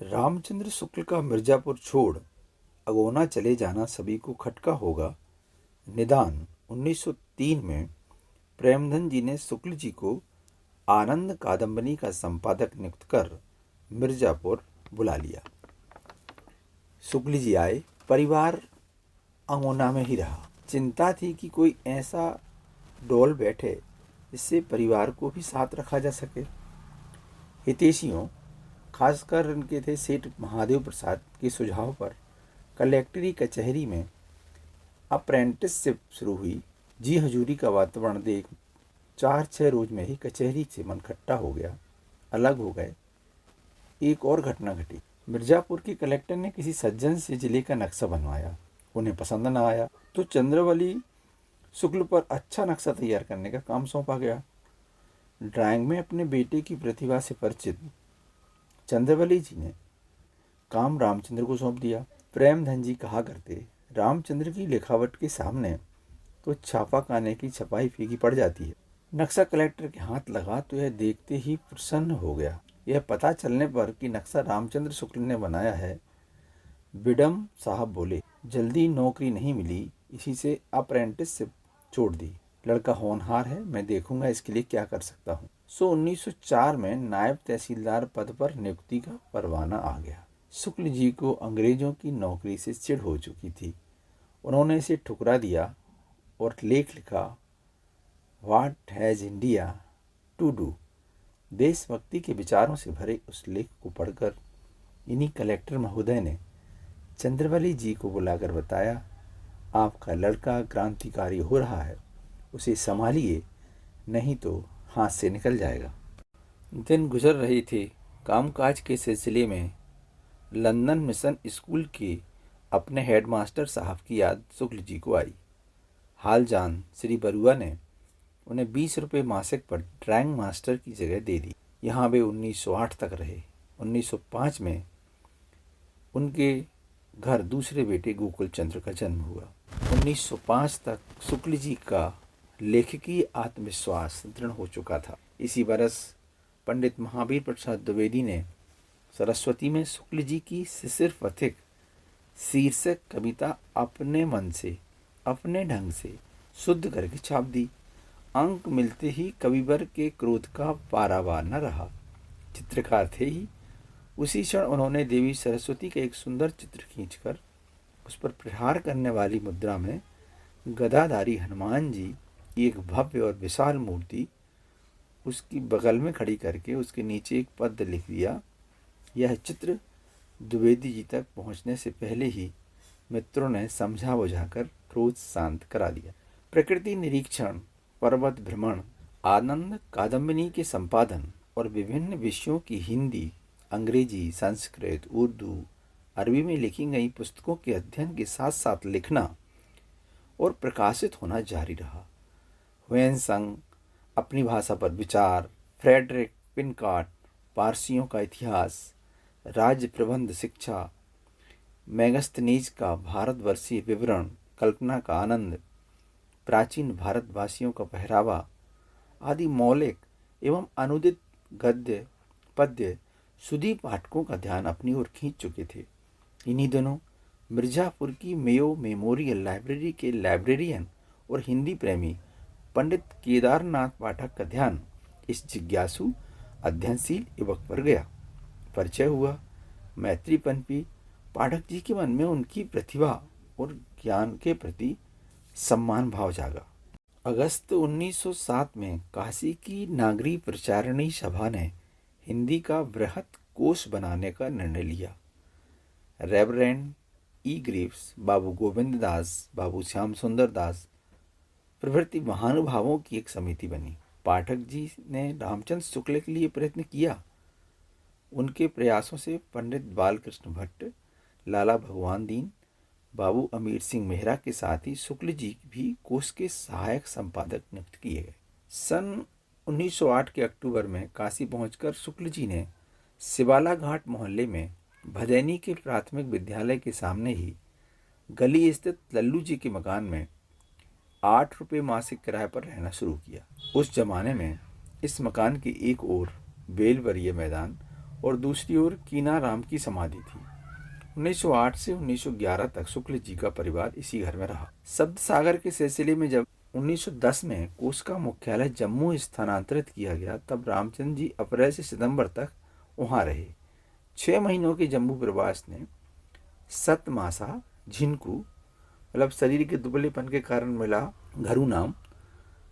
रामचंद्र शुक्ल का मिर्जापुर छोड़ अगौना चले जाना सभी को खटका होगा। निदान 1903 में प्रेमधन जी ने शुक्ल जी को आनंद कादम्बनी का संपादक नियुक्त कर मिर्जापुर बुला लिया। शुक्ल जी आए, परिवार अगौना में ही रहा। चिंता थी कि कोई ऐसा डोल बैठे जिससे परिवार को भी साथ रखा जा सके। हितैषियों, खासकर उनके थे सेठ महादेव प्रसाद के सुझाव पर कलेक्टरी कचहरी में अप्रेंटिसशिप शुरू हुई। जी हजूरी का वातावरण देख 4-6 रोज में ही कचहरी से मन खट्टा हो गया, अलग हो गए। एक और घटना घटी। मिर्जापुर के कलेक्टर ने किसी सज्जन से जिले का नक्शा बनवाया। उन्हें पसंद न आया तो चंद्रवली शुक्ल पर अच्छा नक्शा तैयार करने का काम सौंपा गया। ड्राइंग में अपने बेटे की प्रतिभा से परिचित चंद्रवली जी ने काम रामचंद्र को सौंप दिया। प्रेमधन जी कहा करते, रामचंद्र की लिखावट के सामने तो छापाखाने की छपाई फीकी पड़ जाती है। नक्शा कलेक्टर के हाथ लगा तो यह देखते ही प्रसन्न हो गया। यह पता चलने पर कि नक्शा रामचंद्र शुक्ल ने बनाया है, बिडम साहब बोले, जल्दी नौकरी नहीं मिली, इसी से अप्रेंटिसशिप छोड़ दी। लड़का होनहार है, मैं देखूंगा इसके लिए क्या कर सकता हूँ। 1904 में नायब तहसीलदार पद पर नियुक्ति का परवाना आ गया। शुक्ल जी को अंग्रेजों की नौकरी से चिढ़ हो चुकी थी। उन्होंने इसे ठुकरा दिया और लेख लिखा, what has India to do. देशभक्ति के विचारों से भरे उस लेख को पढ़कर इन्हीं कलेक्टर महोदय ने चंद्रवली जी को बुलाकर बताया, आपका लड़का क्रांतिकारी हो रहा है, उसे संभालिए, नहीं तो हाथ से निकल जाएगा। दिन गुजर रहे थे। कामकाज के सिलसिले में लंदन मिशन स्कूल के अपने हेडमास्टर साहब की याद शुक्ल जी को आई। हाल जान श्री बरुआ ने उन्हें 20 रुपये मासिक पर ड्राइंग मास्टर की जगह दे दी। यहाँ वे 1908 तक रहे। 1905 में उनके घर दूसरे बेटे गोकुल चंद्र का जन्म हुआ। 1905 तक शुक्ल जी का लेखकीय आत्मविश्वास दृढ़ हो चुका था। इसी बरस पंडित महावीर प्रसाद द्विवेदी ने सरस्वती में शुक्ल जी की शिशिर पथिक शीर्षक कविता अपने मन से, अपने ढंग से शुद्ध करके छाप दी। अंक मिलते ही कविवर के क्रोध का पारावार न रहा। चित्रकार थे ही। उसी क्षण उन्होंने देवी सरस्वती का एक सुंदर चित्र खींचकर उस पर प्रहार करने वाली मुद्रा में गदाधारी हनुमान जी की एक भव्य और विशाल मूर्ति उसकी बगल में खड़ी करके उसके नीचे एक पद लिख दिया। यह चित्र द्विवेदी जी तक पहुंचने से पहले ही मित्रों ने समझा बुझाकर क्रोध शांत करा दिया। प्रकृति निरीक्षण, पर्वत भ्रमण, आनंद कादम्बनी के संपादन और विभिन्न विषयों की हिंदी, अंग्रेजी, संस्कृत, उर्दू, अरबी में लिखी गई पुस्तकों के अध्ययन के साथ साथ लिखना और प्रकाशित होना जारी रहा। ह्वेनसंग, अपनी भाषा पर विचार, फ्रेडरिक पिनकार्ट, पारसियों का इतिहास, राज्य प्रबंध शिक्षा, मेगस्थनीज का भारतवर्षीय विवरण, कल्पना का आनंद, प्राचीन भारतवासियों का पहरावा आदि मौलिक एवं अनुदित गद्य पद्य सुधी पाठकों का ध्यान अपनी ओर खींच चुके थे। इन्हीं दिनों मिर्जापुर की मेयो मेमोरियल लाइब्रेरी के लाइब्रेरियन और हिंदी प्रेमी पंडित केदारनाथ पाठक का ध्यान इस जिज्ञासु अध्ययनशील युवक पर गया। परिचय हुआ, मैत्री पनपी। पाठक जी के मन में उनकी प्रतिभा और ज्ञान के प्रति सम्मान भाव जागा। अगस्त 1907 में काशी की नागरी प्रचारणी सभा ने हिंदी का बृहत कोश बनाने का निर्णय लिया। रेवरेंड ई ग्रीव्स, बाबू गोविंद दास, बाबू श्याम सुंदर दास प्रभृति महानुभावों की एक समिति बनी। पाठक जी ने रामचंद्र शुक्ल के लिए प्रयत्न किया। उनके प्रयासों से पंडित बालकृष्ण भट्ट, लाला भगवान दीन, बाबू अमीर सिंह मेहरा के साथ ही शुक्ल जी भी कोश के सहायक संपादक नियुक्त किए गए। सन 1908 के अक्टूबर में काशी पहुंचकर शुक्ल जी ने शिवाला घाट मोहल्ले में भदैनी के प्राथमिक विद्यालय के सामने ही गली स्थित लल्लू जी के मकान में 8 रुपये मासिक किराए पर रहना शुरू किया। उस जमाने में इस मकान की एक ओर बेलवरिया मैदान और दूसरी ओर कीनाराम की समाधि थी। 1908 से 1911 तक शुक्ल जी का परिवार इसी घर में रहा। शब्द सागर के सिलसिले में जब 1910 में कोष का मुख्यालय जम्मू स्थानांतरित किया गया, तब रामचंद्र जी अप्रैल से सितंबर तक वहां रहे। 6 महीनों के जम्मू प्रवास ने सतमासा झिनकू, मतलब शरीर के दुबलेपन के कारण मिला घरू नाम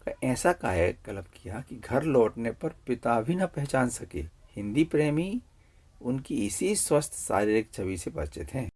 का ऐसा कायाकल्प किया कि घर लौटने पर पिता भी न पहचान सके। हिंदी प्रेमी उनकी इसी स्वस्थ शारीरिक छवि से परिचित हैं।